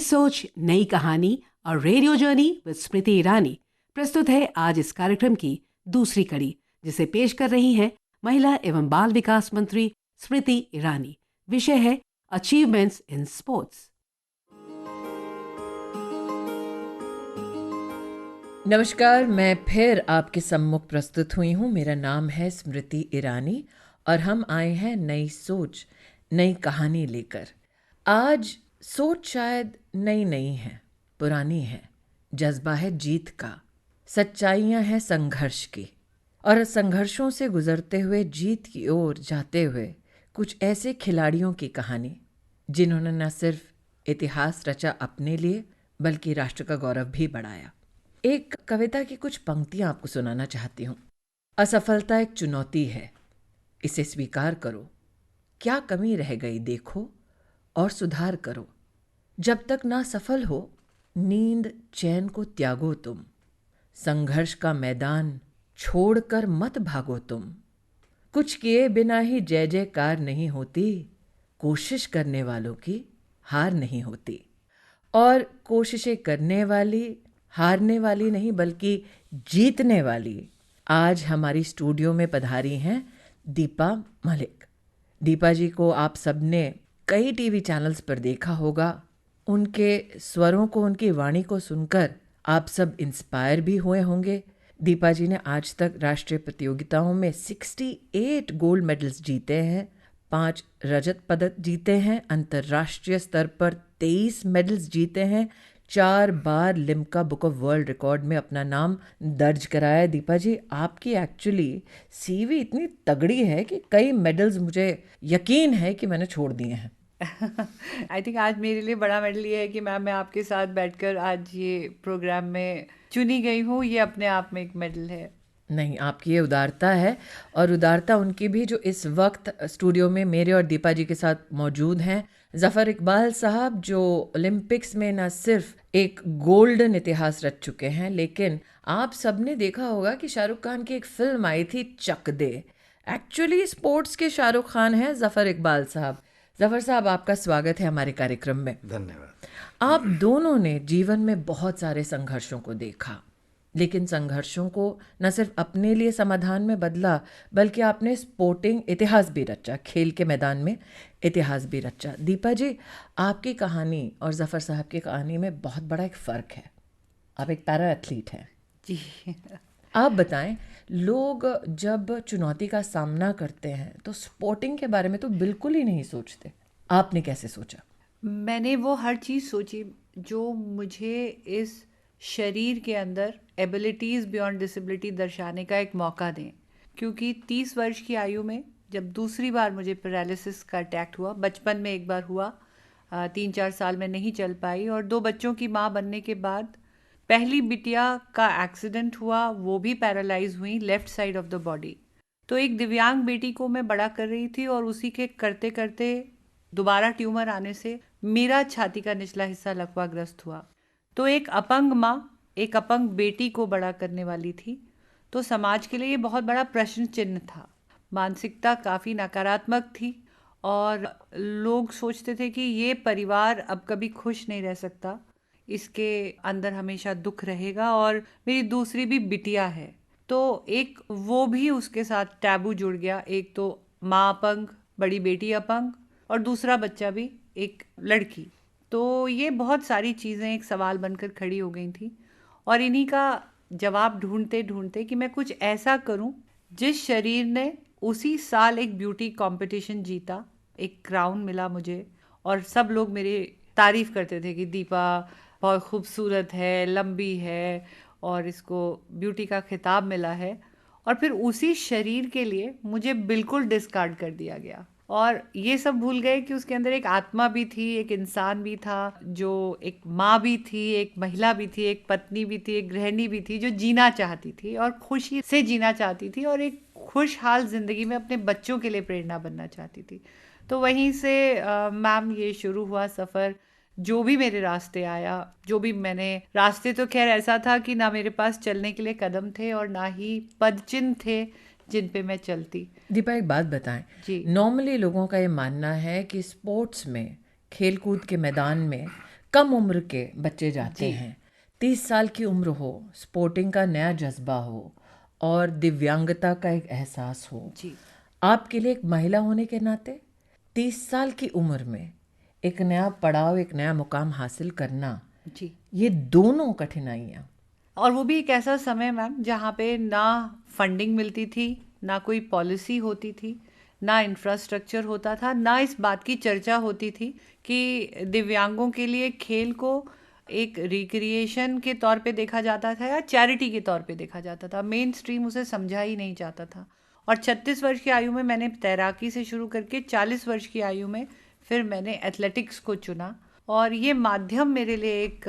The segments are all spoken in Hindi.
सोच नई कहानी और radio journey with Smriti Irani प्रस्तुत है आज इस कार्यक्रम की दूसरी कड़ी, जिसे पेश कर रही हैं महिला एवं बाल विकास मंत्री स्मृति ईरानी। विषय है अचीवमेंट्स इन स्पोर्ट्स। नमस्कार, मैं फिर आपके सम्मुख प्रस्तुत हुई हूँ। मेरा नाम है स्मृति ईरानी और हम आए हैं नई सोच नई कहानी लेकर। आज सोच शायद नई नहीं है, पुरानी है। जज्बा है जीत का, सच्चाइयाँ हैं संघर्ष की, और संघर्षों से गुजरते हुए जीत की ओर जाते हुए कुछ ऐसे खिलाड़ियों की कहानी जिन्होंने न सिर्फ इतिहास रचा अपने लिए बल्कि राष्ट्र का गौरव भी बढ़ाया। एक कविता की कुछ पंक्तियां आपको सुनाना चाहती हूँ। असफलता एक चुनौती है, इसे स्वीकार करो। क्या कमी रह गई देखो और सुधार करो। जब तक ना सफल हो नींद चैन को त्यागो तुम। संघर्ष का मैदान छोड़कर मत भागो तुम। कुछ किए बिना ही जय जयकार नहीं होती, कोशिश करने वालों की हार नहीं होती। और कोशिशें करने वाली हारने वाली नहीं बल्कि जीतने वाली आज हमारी स्टूडियो में पधारी हैं दीपा मलिक। दीपा जी को आप सबने कई टीवी चैनल्स पर देखा होगा। उनके स्वरों को, उनकी वाणी को सुनकर आप सब इंस्पायर भी हुए होंगे। दीपा जी ने आज तक राष्ट्रीय प्रतियोगिताओं में 68 गोल्ड मेडल्स जीते हैं, 5 रजत पदक जीते हैं, अंतर्राष्ट्रीय स्तर पर 23 मेडल्स जीते हैं, 4 बार Limca book of world record में अपना नाम दर्ज कराया है। दीपा जी, आपकी एक्चुअली सीवी इतनी तगड़ी है कि कई मेडल्स मुझे यकीन है कि मैंने छोड़ दिए हैं। आई थिंक आज मेरे लिए बड़ा मेडल ये है कि मैं आपके साथ बैठकर आज ये प्रोग्राम में चुनी गई हूँ। ये अपने आप में एक मेडल है। नहीं, आपकी ये उदारता है, और उदारता उनकी भी जो इस वक्त स्टूडियो में मेरे और दीपा जी के साथ मौजूद हैं। ज़फ़र इकबाल साहब जो ओलंपिक्स में न सिर्फ एक गोल्डन इतिहास रच चुके हैं, लेकिन आप सबने देखा होगा कि शाहरुख खान की एक फिल्म आई थी चक दे। एक्चुअली स्पोर्ट्स के शाहरुख खान हैं ज़फ़र इकबाल साहब। ज़फ़र साहब, आपका स्वागत है हमारे कार्यक्रम में। धन्यवाद। आप दोनों ने जीवन में बहुत सारे संघर्षों को देखा, लेकिन संघर्षों को न सिर्फ अपने लिए समाधान में बदला बल्कि आपने स्पोर्टिंग इतिहास भी रचा, खेल के मैदान में इतिहास भी रचा। दीपा जी, आपकी कहानी और ज़फ़र साहब की कहानी में बहुत बड़ा एक फ़र्क है। आप एक पैरा एथलीट हैं जी। आप बताएं, लोग जब चुनौती का सामना करते हैं तो स्पोर्टिंग के बारे में तो बिल्कुल ही नहीं सोचते। आपने कैसे सोचा? मैंने वो हर चीज़ सोची जो मुझे इस शरीर के अंदर एबिलिटीज़ बियॉन्ड डिसेबिलिटी दर्शाने का एक मौका दें। क्योंकि 30 वर्ष की आयु में जब दूसरी बार मुझे पैरालिसिस का अटैक हुआ, बचपन में एक बार हुआ, 3-4 साल में नहीं चल पाई, और 2 बच्चों की माँ बनने के बाद पहली बिटिया का एक्सीडेंट हुआ, वो भी पैरालाइज हुई left side of the body. तो एक दिव्यांग बेटी को मैं बड़ा कर रही थी और उसी के करते करते दोबारा ट्यूमर आने से मेरा छाती का निचला हिस्सा लकवाग्रस्त हुआ। तो एक अपंग माँ एक अपंग बेटी को बड़ा करने वाली थी, तो समाज के लिए ये बहुत बड़ा प्रश्न चिन्ह था। मानसिकता काफ़ी नकारात्मक थी और लोग सोचते थे कि ये परिवार अब कभी खुश नहीं रह सकता, इसके अंदर हमेशा दुख रहेगा, और मेरी दूसरी भी बिटिया है, तो एक वो भी उसके साथ टैबू जुड़ गया। एक तो माँ अपंग, बड़ी बेटी अपंग, और दूसरा बच्चा भी एक लड़की। तो ये बहुत सारी चीज़ें एक सवाल बनकर खड़ी हो गई थी, और इन्हीं का जवाब ढूंढते ढूंढते कि मैं कुछ ऐसा करूं जिस शरीर ने उसी साल एक ब्यूटी कंपटीशन जीता, एक क्राउन मिला मुझे, और सब लोग मेरी तारीफ़ करते थे कि दीपा बहुत खूबसूरत है, लंबी है, और इसको ब्यूटी का खिताब मिला है। और फिर उसी शरीर के लिए मुझे बिल्कुल डिस्कार्ड कर दिया गया, और ये सब भूल गए कि उसके अंदर एक आत्मा भी थी, एक इंसान भी था, जो एक माँ भी थी, एक महिला भी थी, एक पत्नी भी थी, एक गृहिणी भी थी, जो जीना चाहती थी और खुशी से जीना चाहती थी, और एक खुशहाल ज़िंदगी में अपने बच्चों के लिए प्रेरणा बनना चाहती थी। तो वहीं से मैम ये शुरू हुआ सफ़र। जो भी मेरे रास्ते आया, जो भी मैंने रास्ते, तो खैर ऐसा था कि ना मेरे पास चलने के लिए कदम थे और ना ही पदचिन्ह थे जिन पे मैं चलती। दीपा, एक बात बताएं। जी। नॉर्मली लोगों का ये मानना है कि स्पोर्ट्स में, खेल कूद के मैदान में कम उम्र के बच्चे जाते जी। हैं, 30 साल की उम्र हो, स्पोर्टिंग का नया जज्बा हो और दिव्यांगता का एक एहसास हो। जी। आपके लिए एक महिला होने के नाते 30 साल की उम्र में एक नया पड़ाव, एक नया मुकाम हासिल करना, जी। ये दोनों कठिनाइयाँ। और वो भी एक ऐसा समय मैम जहाँ पे ना फंडिंग मिलती थी, ना कोई पॉलिसी होती थी, ना इंफ्रास्ट्रक्चर होता था, ना इस बात की चर्चा होती थी कि दिव्यांगों के लिए खेल को एक रिक्रिएशन के तौर पे देखा जाता था या चैरिटी के तौर पे देखा जाता था। मेन स्ट्रीम उसे समझा ही नहीं जाता था। और 36 वर्ष की आयु में मैंने तैराकी से शुरू करके 40 वर्ष की आयु में फिर मैंने एथलेटिक्स को चुना, और ये माध्यम मेरे लिए एक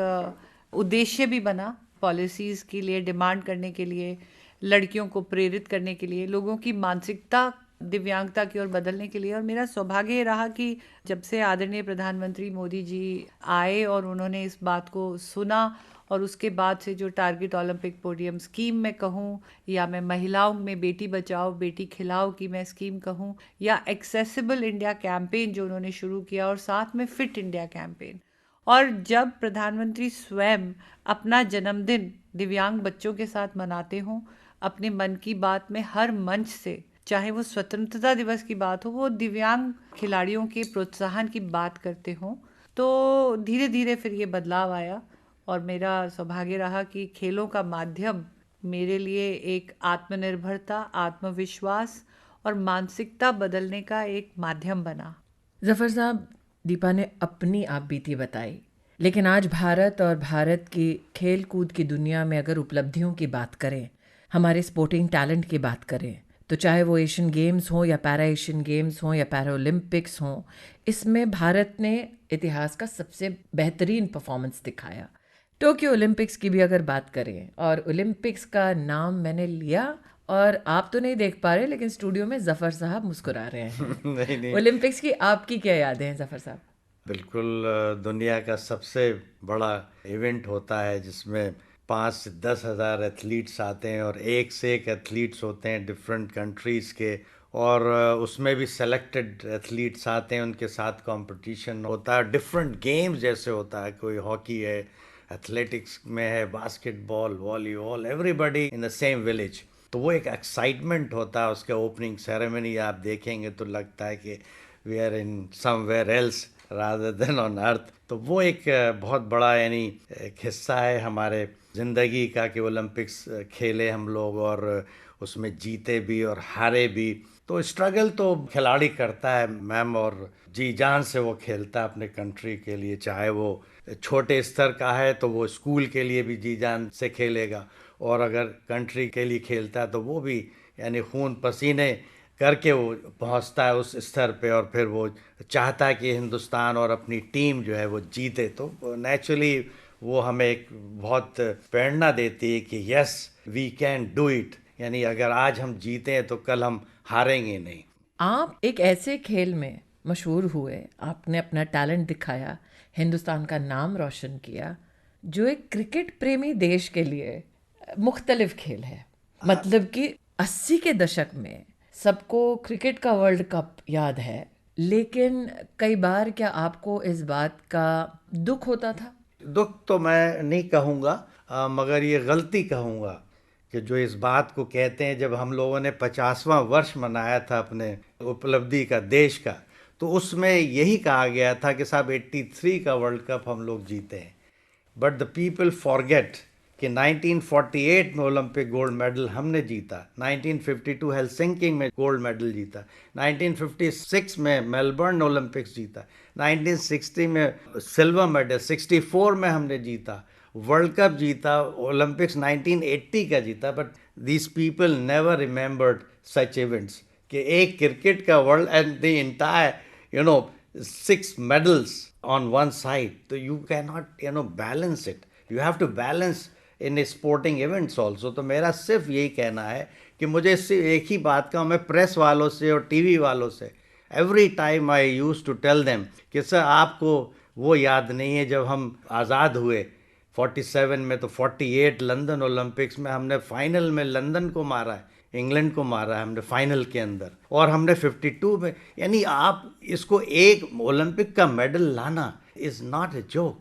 उद्देश्य भी बना, पॉलिसीज़ के लिए डिमांड करने के लिए, लड़कियों को प्रेरित करने के लिए, लोगों की मानसिकता दिव्यांगता की ओर बदलने के लिए। और मेरा सौभाग्य ये रहा कि जब से आदरणीय प्रधानमंत्री मोदी जी आए और उन्होंने इस बात को सुना, और उसके बाद से जो टारगेट ओलंपिक पोडियम स्कीम में कहूँ, या मैं महिलाओं में बेटी बचाओ बेटी खिलाओ की मैं स्कीम कहूँ, या एक्सेसिबल इंडिया कैंपेन जो उन्होंने शुरू किया, और साथ में फिट इंडिया कैंपेन। और जब प्रधानमंत्री स्वयं अपना जन्मदिन दिव्यांग बच्चों के साथ मनाते हों, अपने मन की बात में हर मंच से, चाहे वो स्वतंत्रता दिवस की बात हो, वो दिव्यांग खिलाड़ियों के प्रोत्साहन की बात करते हों, तो धीरे धीरे फिर ये बदलाव आया। और मेरा सौभाग्य रहा कि खेलों का माध्यम मेरे लिए एक आत्मनिर्भरता, आत्मविश्वास और मानसिकता बदलने का एक माध्यम बना। जफ़र साहब, दीपा ने अपनी आप बीती बताई, लेकिन आज भारत और भारत की खेल कूद की दुनिया में अगर उपलब्धियों की बात करें, हमारे स्पोर्टिंग टैलेंट की बात करें, तो चाहे वो एशियन गेम्स हों या पैरा एशियन गेम्स हों या पैरा ओलंपिक्स हों, इसमें भारत ने इतिहास का सबसे बेहतरीन परफॉर्मेंस दिखाया। टोक्यो ओलंपिक्स की भी अगर बात करें, और ओलंपिक्स का नाम मैंने लिया, और आप तो नहीं देख पा रहे लेकिन स्टूडियो में जफ़र साहब मुस्कुरा रहे हैं। नहीं नहीं, ओलंपिक्स की आपकी क्या यादें हैं जफ़र साहब? बिल्कुल दुनिया का सबसे बड़ा इवेंट होता है जिसमें 5 से 10 हज़ार एथलीट्स आते हैं और एक से एक एथलीट्स होते हैं डिफरेंट कंट्रीज़ के, और उसमें भी सेलेक्टेड एथलीट्स आते हैं, उनके साथ कंपटीशन होता है, डिफरेंट गेम्स जैसे होता है, कोई हॉकी है, एथलेटिक्स में है, basketball, volleyball, everybody in the same village. तो वो एक एक्साइटमेंट होता है। उसके ओपनिंग सेरेमनी आप देखेंगे तो लगता है कि we are in somewhere else rather than on earth. तो वो एक बहुत बड़ा यानी एक हिस्सा है हमारे ज़िंदगी का कि ओलंपिक्स खेले हम लोग, और उसमें जीते भी और हारे भी। तो स्ट्रगल तो खिलाड़ी करता है मैम, और जी जान से वो खेलता है अपने कंट्री के लिए, चाहे वो छोटे स्तर का है तो वो स्कूल के लिए भी जी जान से खेलेगा, और अगर कंट्री के लिए खेलता है तो वो भी यानी खून पसीने करके वो पहुंचता है उस स्तर पे, और फिर वो चाहता है कि हिंदुस्तान और अपनी टीम जो है वो जीते। तो नेचुरली वो हमें एक बहुत प्रेरणा देती है कि yes we can do it, यानी अगर आज हम जीते हैं तो कल हम हारेंगे नहीं। आप एक ऐसे खेल में मशहूर हुए, आपने अपना टैलेंट दिखाया, हिंदुस्तान का नाम रोशन किया, जो एक क्रिकेट प्रेमी देश के लिए मुख्तलिफ खेल है। मतलब कि 80 के दशक में सबको क्रिकेट का वर्ल्ड कप याद है, लेकिन कई बार क्या आपको इस बात का दुख होता था? दुख तो मैं नहीं कहूँगा, मगर ये गलती कहूँगा कि जो इस बात को कहते हैं, जब हम लोगों ने 50वां वर्ष मनाया था अपने उपलब्धि का देश का, तो उसमें यही कहा गया था कि साहब 83 का वर्ल्ड कप हम लोग जीते हैं। बट द पीपल फॉरगेट कि 1948 में ओलंपिक गोल्ड मेडल हमने जीता, 1952 हेलसिंकी में गोल्ड मेडल जीता, 1956 में मेलबर्न ओलंपिक्स जीता, 1960 में सिल्वर मेडल, 64 में हमने जीता, वर्ल्ड कप जीता, ओलंपिक्स 1980 का जीता। But these people never remembered such events कि एक क्रिकेट का world and the entire 6 medals on one side. So you cannot balance it. You have to balance in sporting events also. तो मेरा सिर्फ यही कहना है कि मुझे सिर्फ एक ही बात का, मैं प्रेस वालों से और टीवी वालों से every time I use to tell them कि सर आपको वो याद नहीं है जब हम आज़ाद हुए 47 में, तो 48 लंदन ओलंपिक्स में हमने फाइनल में लंदन को मारा है, इंग्लैंड को मारा है हमने फाइनल के अंदर, और हमने 52 में, यानी आप इसको एक ओलंपिक का मेडल लाना is not a joke.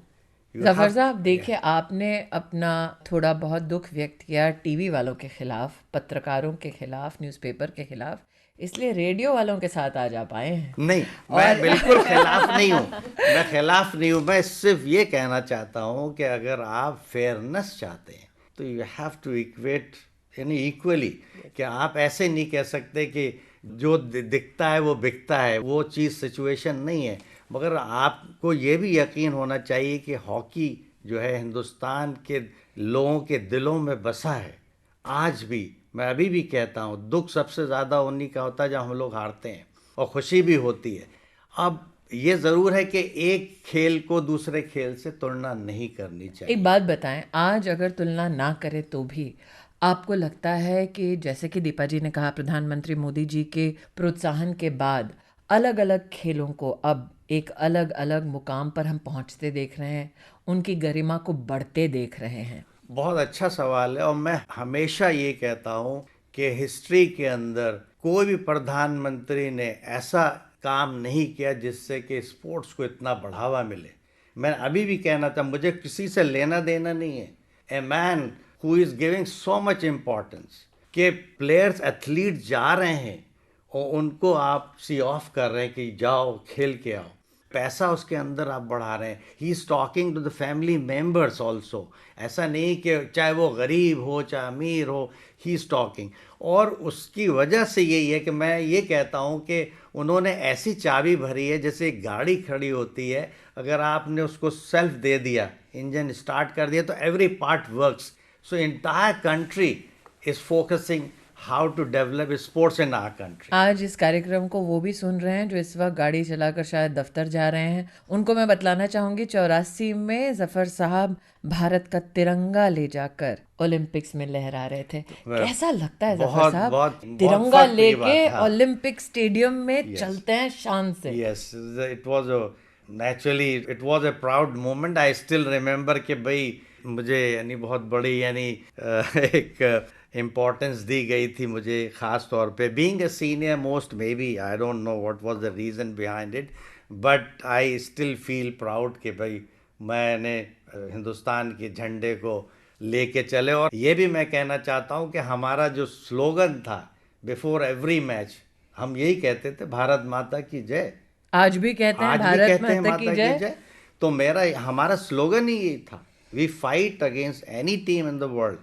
Zafar साहब, देखिए, आपने अपना थोड़ा बहुत दुख व्यक्त किया टीवी वालों के खिलाफ, पत्रकारों के खिलाफ, न्यूज़पेपर के खिलाफ, इसलिए रेडियो वालों के साथ आज आप आए हैं। नहीं, मैं बिल्कुल खिलाफ नहीं हूँ, मैं खिलाफ नहीं हूँ। मैं सिर्फ ये कहना चाहता हूँ कि अगर आप फेयरनेस चाहते हैं तो यू हैव टू इक्वेट, यानी इक्वली, कि आप ऐसे नहीं कह सकते कि जो दिखता है वो बिकता है, वो चीज़ सिचुएशन नहीं है। मगर आपको ये भी यकीन होना चाहिए कि हॉकी जो है हिंदुस्तान के लोगों के दिलों में बसा है आज भी। मैं अभी भी कहता हूँ, दुख सबसे ज़्यादा उन्हीं का होता है जब हम लोग हारते हैं, और खुशी भी होती है। अब ये ज़रूर है कि एक खेल को दूसरे खेल से तुलना नहीं करनी चाहिए। एक बात बताएं, आज अगर तुलना ना करें तो भी आपको लगता है कि जैसे कि दीपा जी ने कहा, प्रधानमंत्री मोदी जी के प्रोत्साहन के बाद अलग अलग खेलों को अब एक अलग अलग मुकाम पर हम पहुंचते देख रहे हैं, उनकी गरिमा को बढ़ते देख रहे हैं? बहुत अच्छा सवाल है, और मैं हमेशा ये कहता हूँ कि हिस्ट्री के अंदर कोई भी प्रधानमंत्री ने ऐसा काम नहीं किया जिससे कि स्पोर्ट्स को इतना बढ़ावा मिले। मैं अभी भी कहना था, मुझे किसी से लेना देना नहीं है। A man who is giving so much importance कि प्लेयर्स एथलीट जा रहे हैं और उनको आप सी ऑफ कर रहे हैं कि जाओ खेल के आओ, पैसा उसके अंदर आप बढ़ा रहे हैं। He is talking to the family members also. ऐसा नहीं कि चाहे वो गरीब हो चाहे अमीर हो, ही इज़ टॉकिंग। और उसकी वजह से यही है कि मैं ये कहता हूँ कि उन्होंने ऐसी चाबी भरी है, जैसे एक गाड़ी खड़ी होती है, अगर आपने उसको सेल्फ दे दिया, इंजन स्टार्ट कर दिया, तो every part works. So entire country is focusing how to develop sports in our country. आज इस कार्यक्रम को वो भी सुन रहे हैं जो इस वक्त गाड़ी चलाकर शायद दफ्तर जा रहे हैं। उनको मैं बतलाना चाहूँगी, 84 में जफर साहब भारत का तिरंगा ले जाकर ओलंपिक्स में लहरा रहे थे। कैसा लगता है जफर साहब, तिरंगा लेके ओलंपिक स्टेडियम में चलते हैं शान से? Yes, it was naturally it was a proud moment. I still remember कि भाई मुझे यानी बहुत बड़ी यानी एक इम्पोर्टेंस दी गई थी मुझे, ख़ास तौर पे being a senior most, may be I don't know what was the reason behind it, but I still feel proud कि भाई मैंने हिंदुस्तान के झंडे को लेके चले। और ये भी मैं कहना चाहता हूँ कि हमारा जो स्लोगन था बिफोर एवरी मैच, हम यही कहते थे, भारत माता की जय। आज भी कहते हैं भारत माता की जय। तो हमारा स्लोगन ही यही था, we fight against any team in the world.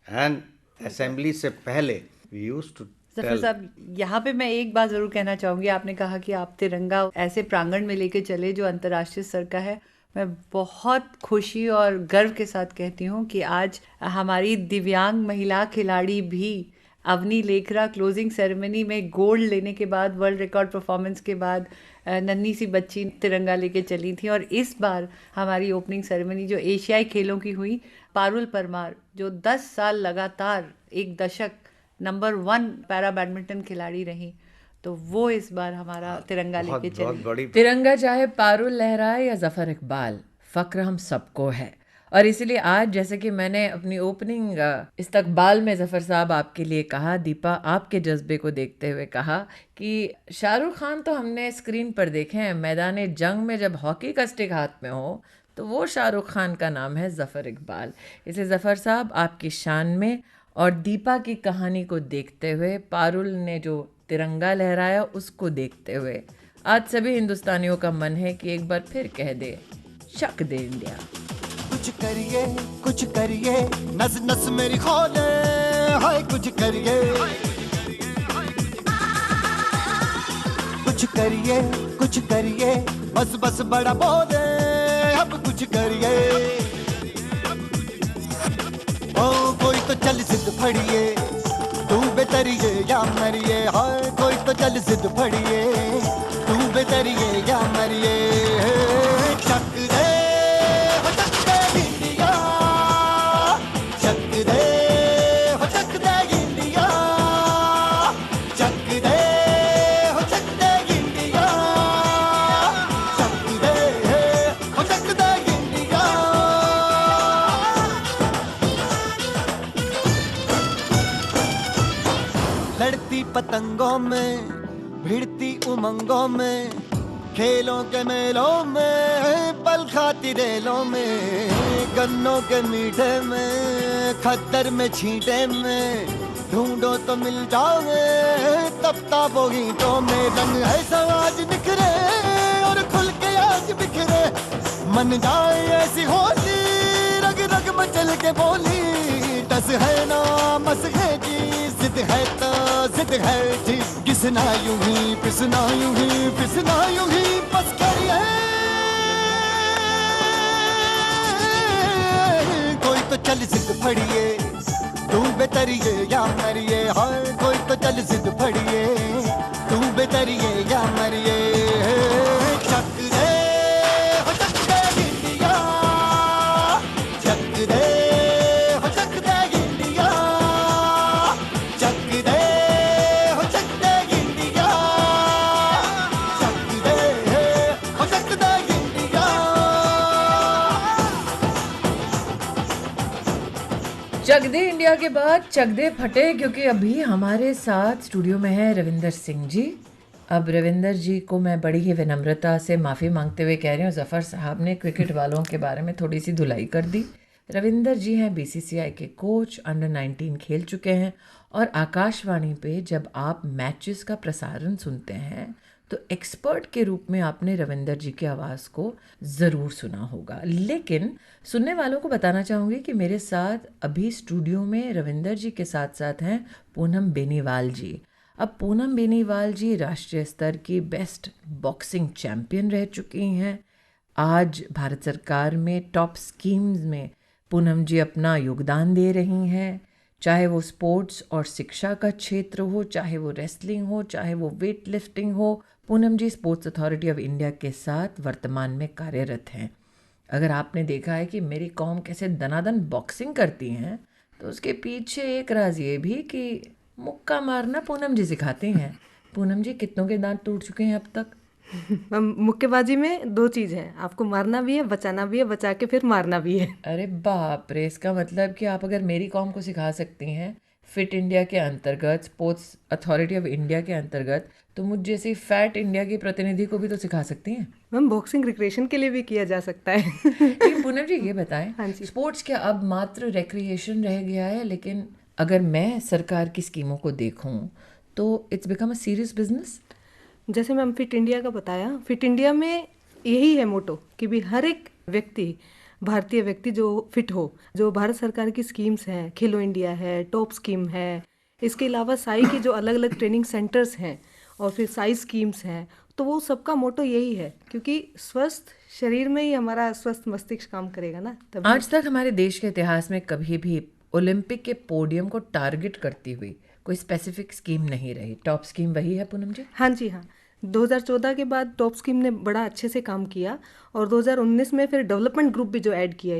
And assembly से पहले वी यूज्ड टू जफर साहब, यहाँ पे मैं एक बात ज़रूर कहना चाहूँगी। आपने कहा कि आप तिरंगा ऐसे प्रांगण में लेके चले जो अंतर्राष्ट्रीय स्तर का है। मैं बहुत खुशी और गर्व के साथ कहती हूँ कि आज हमारी दिव्यांग महिला खिलाड़ी भी अवनी लेखरा क्लोजिंग सेरेमनी में गोल्ड लेने के बाद, वर्ल्ड रिकॉर्ड परफॉर्मेंस के बाद, नन्ही सी बच्ची तिरंगा लेके चली थी। और इस बार हमारी ओपनिंग सेरेमनी जो एशियाई खेलों की हुई, पारुल परमार जो 10 साल लगातार, एक दशक नंबर 1 पैरा बैडमिंटन खिलाड़ी रही, तो वो इस बार हमारा तिरंगा लेके चली। तिरंगा चाहे पारुल लहराए या जफर इकबाल, फक्र हम सबको है। और इसलिए आज, जैसे कि मैंने अपनी ओपनिंग इस्तकबाल में जफर साहब आपके लिए कहा, दीपा आपके जज्बे को देखते हुए कहा कि शाहरुख खान तो हमने स्क्रीन पर देखे हैं, मैदान जंग में जब हॉकी का स्टिक हाथ में हो तो वो शाहरुख खान का नाम है जफर इकबाल। इसलिए जफर साहब आपकी शान में और दीपा की कहानी को देखते हुए, पारुल ने जो तिरंगा लहराया उसको देखते हुए, आज सभी हिंदुस्तानियों का मन है कि एक बार फिर कह दे, शक दे इंडिया। कुछ करिए नस नस मेरी खोले, हाय कुछ करिए बस बस बड़ा बोले, अब कुछ करिए। ओ कोई तो चल जिद फड़िए, तू बेतरिए या मरिए, हाय कोई तो चल जिद फड़िए, तू बेतरिए या मरिए। चक दे पतंगों में, भिड़ती उमंगों में, खेलों के मेलों में, पल खाती रेलों में, गन्नों के मीठे में, खद्दर में छींटे में, ढूंढो तो मिल जाओगे तब ताबो गीतों में। रंग है समाज निखरे और खुल के आज बिखरे, मन जाए ऐसी होली, रग रग मचल के बोली। टस है ना मस है जी, जिद है तो जिद है जी, किसना यूं ही पिसना यूं ही पिसना यूं ही बस करिए। कोई तो चल जिद फड़िए, तू बेतरिए या मरिए, हाय कोई तो चल जिद फड़िए, तू बेतरिए या मरिए। चक दे हो चक दे इंडिया, चक दे हो चक दे इंडिया, चक दे हो चक दे इंडिया, चक दे हो चक दे इंडिया। चक दे इंडिया के बाद चक दे फटे, क्योंकि अभी हमारे साथ स्टूडियो में है रविंदर सिंह जी। अब रविंदर जी को मैं बड़ी ही विनम्रता से माफ़ी मांगते हुए कह रही हूँ, ज़फ़र साहब ने क्रिकेट वालों के बारे में थोड़ी सी धुलाई कर दी। रविंदर जी हैं बीसीसीआई के कोच, अंडर 19 खेल चुके हैं, और आकाशवाणी पे जब आप मैचेस का प्रसारण सुनते हैं तो एक्सपर्ट के रूप में आपने रविंदर जी की आवाज़ को ज़रूर सुना होगा। लेकिन सुनने वालों को बताना चाहूँगी कि मेरे साथ अभी स्टूडियो में रविंदर जी के साथ साथ हैं पूनम बेनीवाल जी। अब पूनम बेनीवाल जी राष्ट्रीय स्तर की बेस्ट बॉक्सिंग चैम्पियन रह चुकी हैं। आज भारत सरकार में टॉप स्कीम्स में पूनम जी अपना योगदान दे रही हैं, चाहे वो स्पोर्ट्स और शिक्षा का क्षेत्र हो, चाहे वो रेसलिंग हो, चाहे वो वेट लिफ्टिंग हो। पूनम जी स्पोर्ट्स अथॉरिटी ऑफ इंडिया के साथ वर्तमान में कार्यरत हैं। अगर आपने देखा है कि मेरी कौम कैसे दनादन बॉक्सिंग करती हैं, तो उसके पीछे एक राज ये भी कि मुक्का मारना पूनम जी सिखाती हैं। पूनम जी, कितनों के दांत टूट चुके हैं अब तक? मुक्केबाजी में दो चीज़ है, आपको मारना भी है, बचाना भी है, बचा के फिर मारना भी है। अरे बाप रे, इसका मतलब कि आप अगर मेरी कौम को सिखा सकती हैं फिट इंडिया के अंतर्गत, स्पोर्ट्स अथॉरिटी ऑफ इंडिया के अंतर्गत, तो मुझ जैसी फैट इंडिया की प्रतिनिधि को भी तो सिखा सकती हैं। मैम बॉक्सिंग रिक्रिएशन के लिए भी किया जा सकता है। लेकिन पूनम जी ये बताएं, हाँ जी। स्पोर्ट्स क्या अब मात्र रिक्रिएशन रह गया है? लेकिन अगर मैं सरकार की स्कीमों को देखूं तो it's become a serious business. जैसे मैम फिट इंडिया का बताया, फिट इंडिया में यही है मोटो कि भी हर एक व्यक्ति, भारतीय व्यक्ति जो फिट हो। जो भारत सरकार की स्कीम्स हैं, खेलो इंडिया है, टॉप स्कीम है, इसके अलावा साई के जो अलग अलग ट्रेनिंग सेंटर्स हैं और फिर साई स्कीम्स हैं, तो वो सबका मोटो यही है, क्योंकि स्वस्थ शरीर में ही हमारा स्वस्थ मस्तिष्क काम करेगा ना। तभी आज तक हमारे देश के इतिहास में कभी भी ओलंपिक के पोडियम को टारगेट करती हुई कोई स्पेसिफिक स्कीम नहीं रही। टॉप स्कीम वही है पूनम जी? हाँ जी हाँ, 2014 के बाद टॉप स्कीम ने बड़ा अच्छे से काम किया, और 2019 में फिर डेवलपमेंट ग्रुप भी जो ऐड किया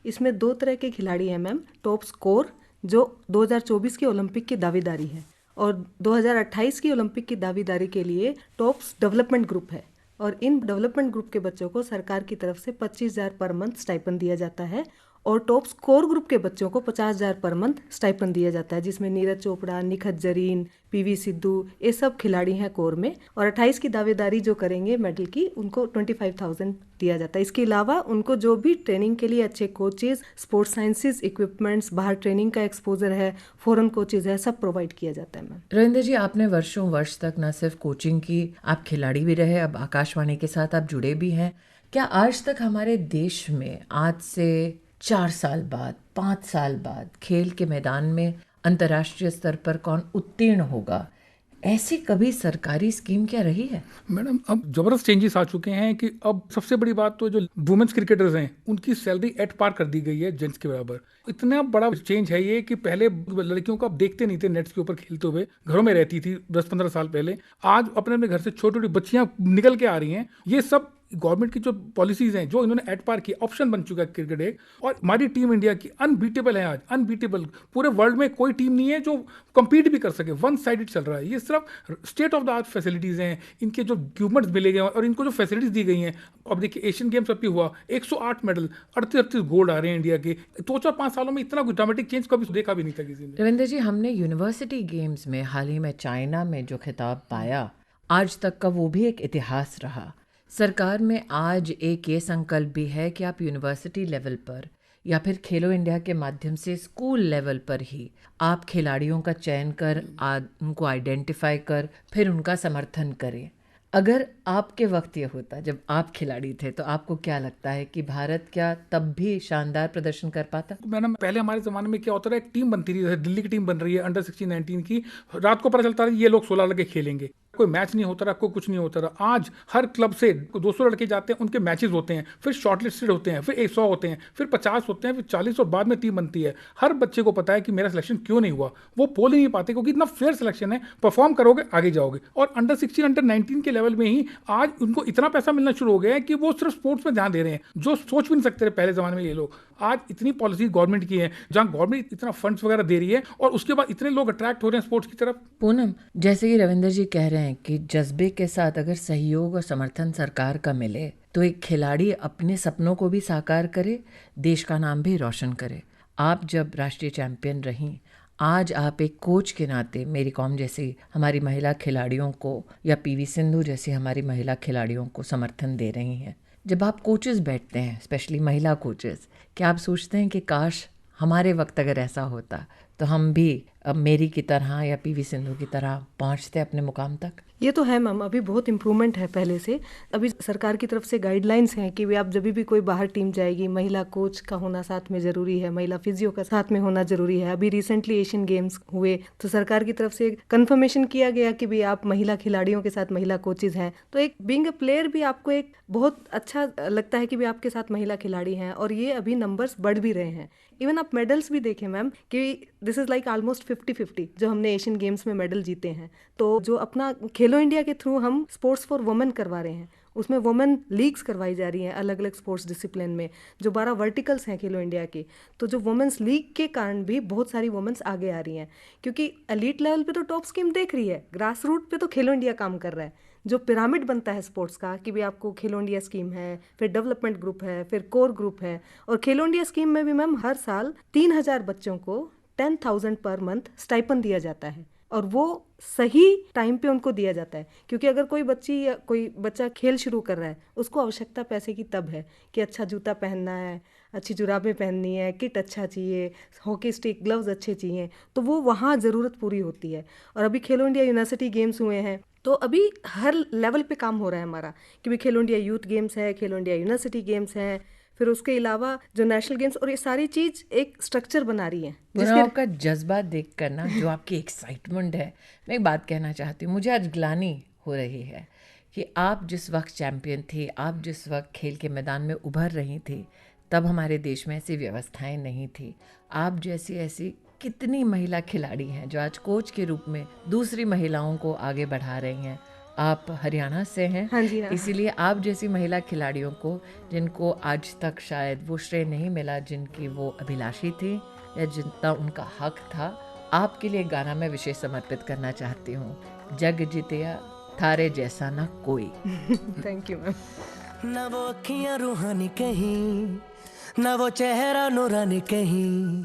इसमें दो तरह के खिलाड़ी हैं मैम। टॉप स्कोर जो 2024 की ओलंपिक की दावेदारी है, और 2028 की ओलंपिक की दावेदारी के लिए टॉप डेवलपमेंट ग्रुप है। और इन डेवलपमेंट ग्रुप के बच्चों को सरकार की तरफ से 25,000 पर मंथ स्टाइपेंड दिया जाता है, और टॉप स्कोर ग्रुप के बच्चों को 50,000 पर मंथ स्टाइपेंड दिया जाता है, जिसमें नीरज चोपड़ा, निखत जरीन, पीवी सिद्धू, ये सब खिलाड़ी हैं कोर में। और 28 की दावेदारी जो करेंगे मेडल की, उनको 25,000 दिया जाता है। इसके अलावा उनको जो भी ट्रेनिंग के लिए अच्छे कोचेज, स्पोर्ट्स साइंसेज इक्विपमेंट्स, बाहर ट्रेनिंग का एक्सपोजर है, फॉरेन कोचेज है, सब प्रोवाइड किया जाता है मैम। रविंदर जी, आपने वर्षों वर्ष तक न सिर्फ कोचिंग की, आप खिलाड़ी भी रहे, अब आकाशवाणी के साथ आप जुड़े भी हैं। क्या आज तक हमारे देश में आज से 4 साल बाद, 5 साल बाद खेल के मैदान में अंतर्राष्ट्रीय स्तर पर कौन उत्तीर्ण होगा, ऐसी कभी सरकारी स्कीम क्या रही है? मैडम, अब जबरदस्त चेंजेस आ चुके हैं कि अब सबसे बड़ी बात तो जो वुमेन्स क्रिकेटर्स हैं उनकी सैलरी एट पार कर दी गई है जेंट्स के बराबर। इतना बड़ा चेंज है ये कि पहले लड़कियों को आप देखते नहीं थे नेट्स के ऊपर खेलते हुए, घरों में रहती थी 10-15 साल पहले। आज अपने अपने घर से छोटी छोटी बच्चियां निकल के आ रही हैं। ये सब गवर्नमेंट की जो पॉलिसीज हैं, जो इन्होंने एट पार की, ऑप्शन बन चुका है क्रिकेट एक। और हमारी टीम इंडिया की अनबीटेबल है आज, अनबीटेबल। पूरे वर्ल्ड में कोई टीम नहीं है जो कम्पीट भी कर सके। वन साइडेड चल रहा है ये, सिर्फ state of the art facilities हैं, इनके जो इक्विपमेंट्स मिले गए और इनको जो फैसिलिटीज दी गई हैं। अब देखिए एशियन गेम्स अभी हुआ, 108 मेडल, 38 गोल्ड आ रहे हैं इंडिया के। 2-4-5 सालों में इतना कोई ड्रामेटिक चेंज कभी देखा भी नहीं था किसी ने। रविंदर जी, हमने यूनिवर्सिटी गेम्स में हाल ही में चाइना में जो खिताब पाया, आज तक का वो भी एक इतिहास रहा। सरकार में आज एक ये संकल्प भी है कि आप यूनिवर्सिटी लेवल पर या फिर खेलो इंडिया के माध्यम से स्कूल लेवल पर ही आप खिलाड़ियों का चयन कर उनको आइडेंटिफाई कर फिर उनका समर्थन करें। अगर आपके वक्त ये होता जब आप खिलाड़ी थे तो आपको क्या लगता है कि भारत क्या तब भी शानदार प्रदर्शन कर पाता? मैडम, पहले हमारे ज़माने में क्या होता था, एक टीम बनती थी, जैसे दिल्ली की टीम बन रही है अंडर 16-19 की, रात को पता चलता था ये लोग 16 लड़के खेलेंगे, कोई मैच नहीं होता रहा, कोई कुछ नहीं होता रहा। आज हर क्लब से 200 लड़के जाते हैं, उनके मैचेस होते हैं, फिर शॉर्टलिस्टेड होते हैं, फिर 100 होते हैं, फिर 50 होते हैं, फिर 40 और बाद में टीम बनती है। हर बच्चे को पता है कि मेरा सिलेक्शन क्यों नहीं हुआ, वो बोल ही नहीं पाते क्योंकि इतना फेयर सिलेक्शन है, परफॉर्म करोगे आगे जाओगे। और अंडर 16 अंडर 19 के लेवल में ही आज उनको इतना पैसा मिलना शुरू हो गया है कि वो सिर्फ स्पोर्ट्स में ध्यान दे रहे हैं, जो सोच भी नहीं सकते थे पहले ज़माने में ये लोग। आज इतनी पॉलिसी गवर्नमेंट की है जहाँ गवर्नमेंट इतना फंड्स वगैरह दे रही है और उसके बाद इतने लोग अट्रैक्ट हो रहे हैं स्पोर्ट्स की तरफ। पूनम, जैसे कि रविंदर जी कह रहे हैं कि जज्बे के साथ अगर सहयोग और समर्थन सरकार का मिले तो एक खिलाड़ी अपने सपनों को भी साकार करे, देश का नाम भी रोशन करे। आप जब राष्ट्रीय चैंपियन रहीं, आज आप एक कोच के नाते मेरी कॉम जैसी हमारी महिला खिलाड़ियों को या पीवी सिंधु जैसी हमारी महिला खिलाड़ियों को समर्थन दे रही हैं। जब आप कोचेस बैठते हैं, स्पेशली महिला कोचेस, क्या आप सोचते हैं कि काश हमारे वक्त अगर ऐसा होता तो हम भी अब मेरी की तरह या पीवी सिंधु की तरह पहुंचते अपने मुकाम तक? ये तो है मैम, अभी बहुत इम्प्रूवमेंट है पहले से। अभी सरकार की तरफ से गाइडलाइंस हैं कि आप जब भी कोई बाहर टीम जाएगी, महिला कोच का होना साथ में ज़रूरी है, महिला फिजियो का साथ में होना ज़रूरी है। अभी रिसेंटली एशियन गेम्स हुए तो सरकार की तरफ से कंफर्मेशन किया गया कि भी आप महिला खिलाड़ियों के साथ महिला कोचेज हैं, तो एक बीइंग अ प्लेयर भी आपको एक बहुत अच्छा लगता है कि भी आपके साथ महिला खिलाड़ी हैं। और ये अभी नंबर्स बढ़ भी रहे हैं। इवन आप मेडल्स भी देखें मैम कि दिस इज़ लाइक ऑलमोस्ट 50-50 जो हमने एशियन गेम्स में मेडल जीते हैं। तो जो अपना खेलो इंडिया के थ्रू हम स्पोर्ट्स फॉर वुमेन करवा रहे हैं, उसमें वुमेन लीग्स करवाई जा रही हैं अलग अलग स्पोर्ट्स डिसिप्लिन में, जो 12 वर्टिकल्स हैं खेलो इंडिया के। तो जो वुमेन्स लीग के कारण भी बहुत सारी वुमेन्स आगे आ रही हैं, क्योंकि एलीट लेवल पे तो टॉप स्कीम देख रही है, ग्रास रूट पे तो खेलो इंडिया काम कर रहा है। जो पिरामिड बनता है स्पोर्ट्स का कि भी आपको खेलो इंडिया स्कीम है, फिर डेवलपमेंट ग्रुप है, फिर कोर ग्रुप है। और खेलो इंडिया स्कीम में भी मैम हर साल 3000 बच्चों को 10,000 पर मंथ स्टाइपेंड दिया जाता है, और वो सही टाइम पे उनको दिया जाता है। क्योंकि अगर कोई बच्ची या कोई बच्चा खेल शुरू कर रहा है, उसको आवश्यकता पैसे की तब है कि अच्छा जूता पहनना है, अच्छी जुराबें पहननी है, किट अच्छा चाहिए, हॉकी स्टिक, ग्लव्स अच्छे चाहिए, तो वो वहाँ ज़रूरत पूरी होती है। और अभी खेलो इंडिया यूनिवर्सिटी गेम्स हुए हैं, तो अभी हर लेवल पे काम हो रहा है हमारा कि भी खेलो इंडिया यूथ गेम्स है, खेलो इंडिया यूनिवर्सिटी गेम्स हैं, फिर उसके अलावा जो नेशनल गेम्स, और ये सारी चीज़ एक स्ट्रक्चर बना रही है। आपका जज्बा देख कर ना, जो आपकी एक्साइटमेंट है, मैं एक बात कहना चाहती हूँ। मुझे आज ग्लानि हो रही है कि आप जिस वक्त चैम्पियन थे, आप जिस वक्त खेल के मैदान में उभर रही थी, तब हमारे देश में ऐसी व्यवस्थाएं नहीं थी। आप जैसी ऐसी कितनी महिला खिलाड़ी हैं जो आज कोच के रूप में दूसरी महिलाओं को आगे बढ़ा रही हैं। आप हरियाणा से हैं। हाँ जी, हाँ। इसीलिए आप जैसी महिला खिलाड़ियों को, जिनको आज तक शायद वो श्रेय नहीं मिला जिनकी वो अभिलाषी थी या जितना उनका हक था, आपके लिए गाना मैं विशेष समर्पित करना चाहती हूँ। जग जीतिया थारे जैसा ना कोई। Thank you ma'am. ना वो अखियां रूहानी कहीं, ना वो चेहरा नूरानी कहीं,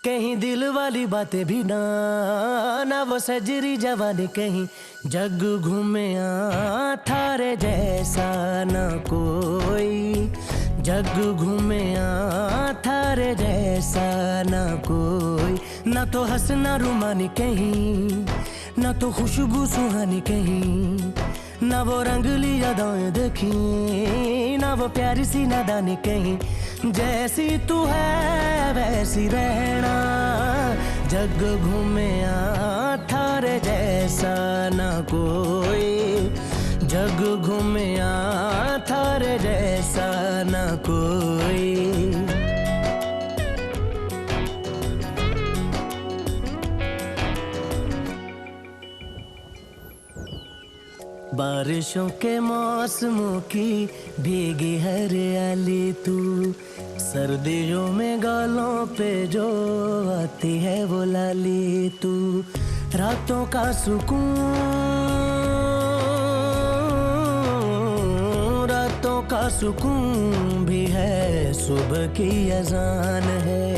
कहीं दिल वाली बातें भी ना वो सजरी जवानी कहीं। जग घूमिया थारे जैसा ना कोई, जग घूमिया थारे जैसा ना कोई। ना तो हंसना रुमानी कहीं, ना तो खुशबू सुहानी कहीं, ना वो रंगली यादें देखी, ना वो प्यारी सी नादानी कहीं। जैसी तू है वैसी रहना, जग घूमिया थारे जैसा ना कोई, जग घूमिया थारे जैसा ना कोई। बारिशों के मौसमों की भीगी हरियाली तू, सर्दियों में गालों पे जो आती है वो लाली तू। रातों का सुकून, रातों का सुकून भी है, सुबह की अजान है।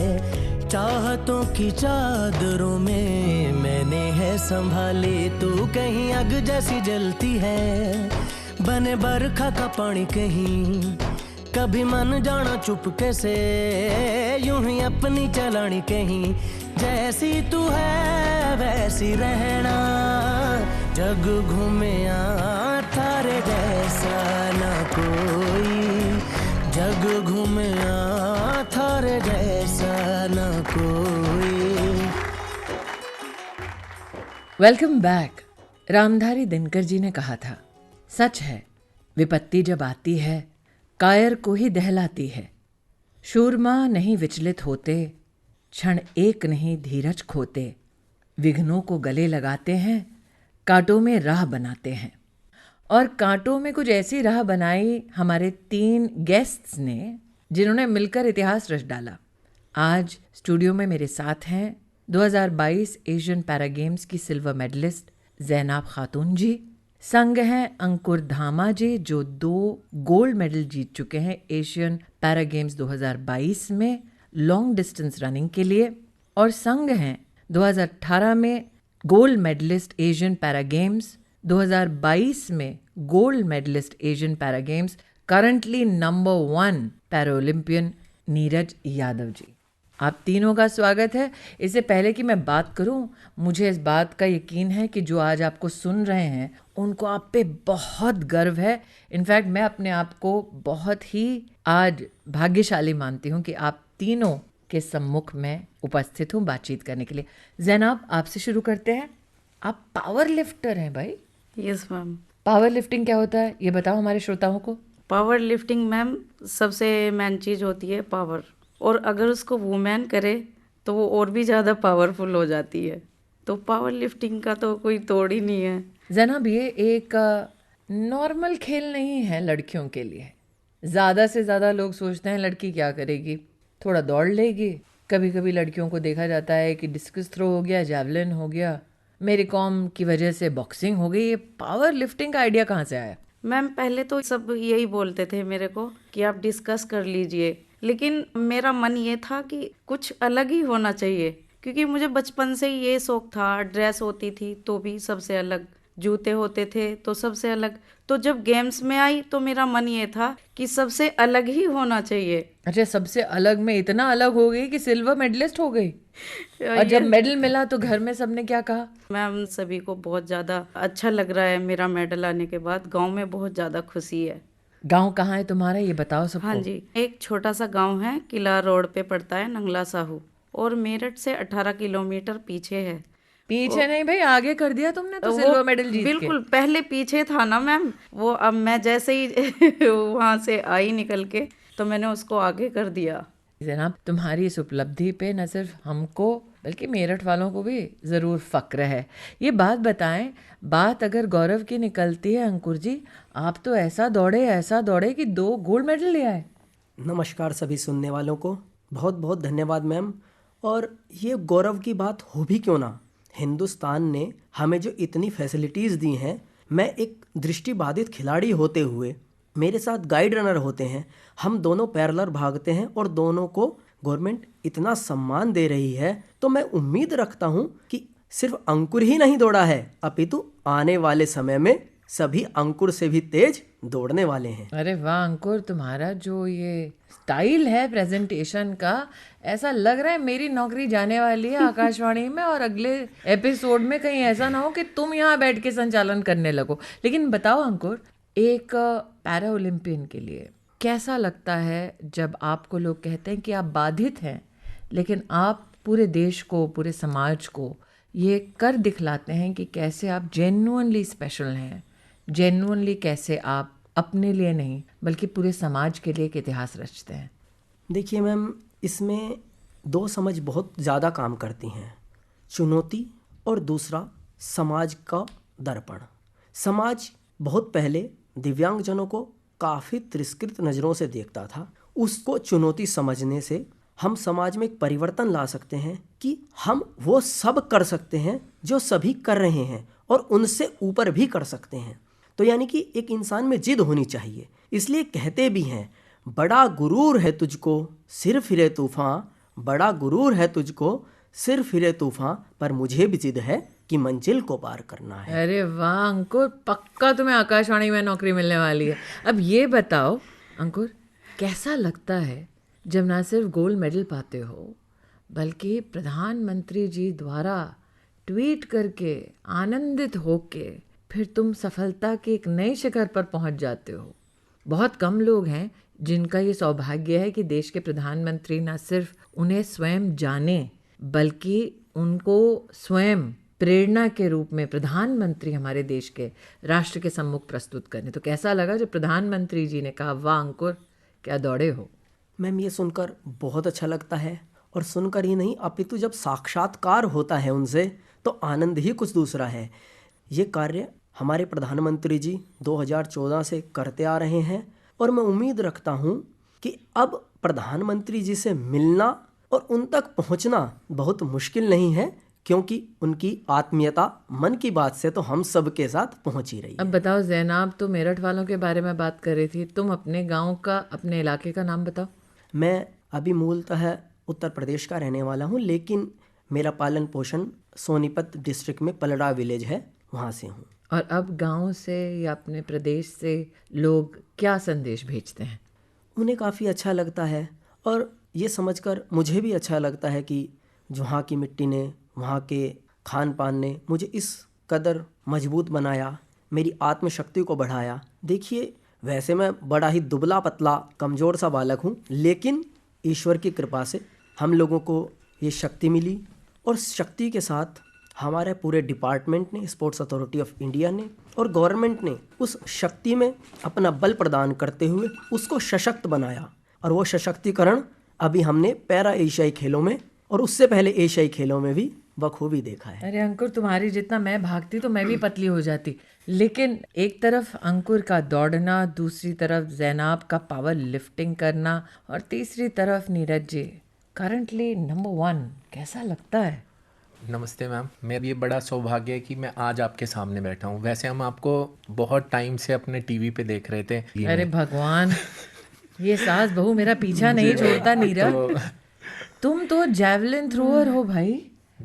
चाहतों की चादरों में मैंने है संभाली तू, कहीं आग जैसी जलती है, बने बरखा का पानी कहीं, कभी मन जाना चुपके से, यूं ही अपनी चलानी कहीं। जैसी तू है वैसी रहना, जग घूमे थारे जैसा ना कोई, जग घूमे थारे जैसा ना कोई। Welcome back. रामधारी दिनकर जी ने कहा था, सच है विपत्ति जब आती है कायर को ही दहलाती है। शूरमा नहीं विचलित होते, क्षण एक नहीं धीरज खोते। विघ्नों को गले लगाते हैं, कांटों में राह बनाते हैं। और कांटों में कुछ ऐसी राह बनाई हमारे 3 गेस्ट्स ने, जिन्होंने मिलकर इतिहास रच डाला। आज स्टूडियो में मेरे साथ हैं 2022 एशियन पैरा गेम्स की सिल्वर मेडलिस्ट ज़ैनाब खातून जी। संग हैं अंकुर धामा जी, जो 2 गोल्ड मेडल जीत चुके हैं एशियन पैरा गेम्स 2022 में लॉन्ग डिस्टेंस रनिंग के लिए। और संग हैं 2018 में gold medallist Asian para games, 2022 में gold medallist Asian para games, currently number 1 para Olympian Neeraj Yadav ji. आप तीनों का स्वागत है। इससे पहले कि मैं बात करूं, मुझे इस बात का यकीन है कि जो आज आपको सुन रहे हैं उनको आप पे बहुत गर्व है। इनफैक्ट मैं अपने आप को बहुत ही आज भाग्यशाली मानती हूं कि आप तीनों के सम्मुख में उपस्थित हूं बातचीत करने के लिए। ज़ैनाब, आपसे शुरू करते हैं। आप पावर लिफ्टर हैं भाई? Yes ma'am. पावर लिफ्टिंग क्या होता है ये बताओ हमारे श्रोताओं को। पावर लिफ्टिंग मैम सबसे मेन चीज़ होती है पावर, और अगर उसको वुमेन करे तो वो और भी ज़्यादा पावरफुल हो जाती है। तो पावर लिफ्टिंग का तो कोई तोड़ ही नहीं है। ज़ैनाब, ये एक नॉर्मल खेल नहीं है लड़कियों के लिए। ज़्यादा से ज़्यादा लोग सोचते हैं लड़की क्या करेगी, थोड़ा दौड़ लेगी। कभी कभी लड़कियों को देखा जाता है कि डिस्कस थ्रो हो गया, जैवलिन हो गया, मेरी कॉम की वजह से बॉक्सिंग हो गई। ये पावर लिफ्टिंग का आइडिया कहाँ से आया? मैम पहले तो सब यही बोलते थे मेरे को कि आप डिस्कस कर लीजिए, लेकिन मेरा मन ये था कि कुछ अलग ही होना चाहिए, क्योंकि मुझे बचपन से ही ये शौक था। ड्रेस होती थी तो भी सबसे अलग, जूते होते थे तो सबसे अलग। तो जब गेम्स में आई तो मेरा मन ये था कि सबसे अलग ही होना चाहिए। अच्छा, सबसे अलग में इतना अलग हो गई कि सिल्वर मेडलिस्ट हो गई। और जब मेडल मिला तो घर में सबने क्या कहा? मैम सभी को बहुत ज़्यादा अच्छा लग रहा है मेरा मेडल आने के बाद। गांव में बहुत ज़्यादा खुशी है। गांव कहाँ है तुम्हारा ये बताओ सबको। हाँ जी, एक छोटा सा गांव है, किला रोड पे पड़ता है, नंगला साहू, और मेरठ से 18 किलोमीटर पीछे है। पीछे नहीं भाई, आगे कर दिया तुमने तो सिल्वर मेडल जीत के। बिल्कुल, पहले पीछे था ना मैम वो। अब मैं जैसे ही वहाँ से आई निकल के तो मैंने उसको आगे कर दिया। जनाब, तुम्हारी इस उपलब्धि पे न सिर्फ हमको बल्कि मेरठ वालों को भी ज़रूर फ़क्र है। ये बात बताएं, बात अगर गौरव की निकलती है अंकुर जी, आप तो ऐसा दौड़े कि 2 गोल्ड मेडल ले आए। नमस्कार सभी सुनने वालों को, बहुत बहुत धन्यवाद मैम। और ये गौरव की बात हो भी क्यों ना, हिंदुस्तान ने हमें जो इतनी फैसिलिटीज़ दी हैं, मैं एक दृष्टिबाधित खिलाड़ी होते हुए, मेरे साथ गाइड रनर होते हैं, हम दोनों पैरेलल भागते हैं और दोनों को गवर्नमेंट इतना सम्मान दे रही है, तो मैं उम्मीद रखता हूँ कि सिर्फ अंकुर ही नहीं दौड़ा है, अपितु आने वाले समय में सभी अंकुर से भी तेज दौड़ने वाले हैं। अरे वाह अंकुर, तुम्हारा जो ये स्टाइल है प्रेजेंटेशन का, ऐसा लग रहा है मेरी नौकरी जाने वाली है आकाशवाणी में, और अगले एपिसोड में कहीं ऐसा ना हो कि तुम यहाँ बैठ के संचालन करने लगो। लेकिन बताओ अंकुर, एक पैरा ओलंपियन के लिए कैसा लगता है जब आपको लोग कहते हैं कि आप बाधित हैं, लेकिन आप पूरे देश को, पूरे समाज को ये कर दिखलाते हैं कि कैसे आप जेन्युइनली स्पेशल हैं, जेन्युइनली कैसे आप अपने लिए नहीं बल्कि पूरे समाज के लिए एक इतिहास रचते हैं। देखिए मैम, इसमें 2 समझ बहुत ज़्यादा काम करती हैं, चुनौती और दूसरा समाज का दर्पण। समाज बहुत पहले दिव्यांगजनों को काफ़ी तिरस्कृत नज़रों से देखता था। उसको चुनौती समझने से हम समाज में एक परिवर्तन ला सकते हैं कि हम वो सब कर सकते हैं जो सभी कर रहे हैं और उनसे ऊपर भी कर सकते हैं। तो यानी कि एक इंसान में जिद होनी चाहिए। इसलिए कहते भी हैं, बड़ा गुरूर है तुझको सिर फिरे तूफान, बड़ा गुरूर है तुझको सिर फिरे तूफान, पर मुझे भी जिद है की मंजिल को पार करना है। अरे वाह अंकुर, पक्का तुम्हें आकाशवाणी में नौकरी मिलने वाली है। अब ये बताओ अंकुर, कैसा लगता है जब ना सिर्फ गोल्ड मेडल पाते हो बल्कि प्रधानमंत्री जी द्वारा ट्वीट करके आनंदित होके फिर तुम सफलता के एक नए शिखर पर पहुंच जाते हो। बहुत कम लोग हैं जिनका ये सौभाग्य है कि देश के प्रधानमंत्री न सिर्फ उन्हें स्वयं जाने बल्कि उनको स्वयं प्रेरणा के रूप में प्रधानमंत्री हमारे देश के राष्ट्र के सम्मुख प्रस्तुत करें। तो कैसा लगा जब प्रधानमंत्री जी ने कहा वाह अंकुर क्या दौड़े हो? मैम ये सुनकर बहुत अच्छा लगता है, और सुनकर ही नहीं अपितु जब साक्षात्कार होता है उनसे तो आनंद ही कुछ दूसरा है। ये कार्य हमारे प्रधानमंत्री जी 2014 से करते आ रहे हैं, और मैं उम्मीद रखता हूँ कि अब प्रधानमंत्री जी से मिलना और उन तक पहुँचना बहुत मुश्किल नहीं है, क्योंकि उनकी आत्मीयता मन की बात से तो हम सब के साथ पहुँच ही रही है। अब बताओ ज़ैनाब, तो मेरठ वालों के बारे में बात कर रही थी, तुम अपने गांव का, अपने इलाके का नाम बताओ। मैं अभी मूलतः उत्तर प्रदेश का रहने वाला हूँ, लेकिन मेरा पालन पोषण सोनीपत डिस्ट्रिक्ट में पलड़ा विलेज है, वहाँ से हूँ। और अब गांव से या अपने प्रदेश से लोग क्या संदेश भेजते हैं? उन्हें काफ़ी अच्छा लगता है, और ये समझकर मुझे भी अच्छा लगता है कि वहाँ की मिट्टी ने, वहाँ के खान पान ने मुझे इस कदर मजबूत बनाया, मेरी आत्मशक्ति को बढ़ाया। देखिए, वैसे मैं बड़ा ही दुबला पतला कमज़ोर सा बालक हूँ, लेकिन ईश्वर की कृपा से हम लोगों को ये शक्ति मिली, और शक्ति के साथ हमारे पूरे डिपार्टमेंट ने, स्पोर्ट्स अथॉरिटी ऑफ इंडिया ने और गवर्नमेंट ने उस शक्ति में अपना बल प्रदान करते हुए उसको सशक्त बनाया। और वो सशक्तिकरण अभी हमने पैरा एशियाई खेलों में और उससे पहले एशियाई खेलों में भी बखूबी देखा है। अरे अंकुर, तुम्हारी जितना मैं भागती तो मैं भी पतली हो जाती, लेकिन एक तरफ अंकुर का दौड़ना, दूसरी तरफ जैनाब का पावर लिफ्टिंग करना, और तीसरी तरफ नीरज जी करंटली नंबर 1। कैसा लगता है? नमस्ते मैम, मेरा ये बड़ा सौभाग्य है कि मैं आज आपके सामने बैठा हूँ। वैसे हम आपको बहुत टाइम से अपने टीवी पे देख रहे थे। अरे भगवान, ये सास बहू मेरा पीछा नहीं छोड़ता नीरज। तुम तो जैवलिन थ्रोअर हो भाई,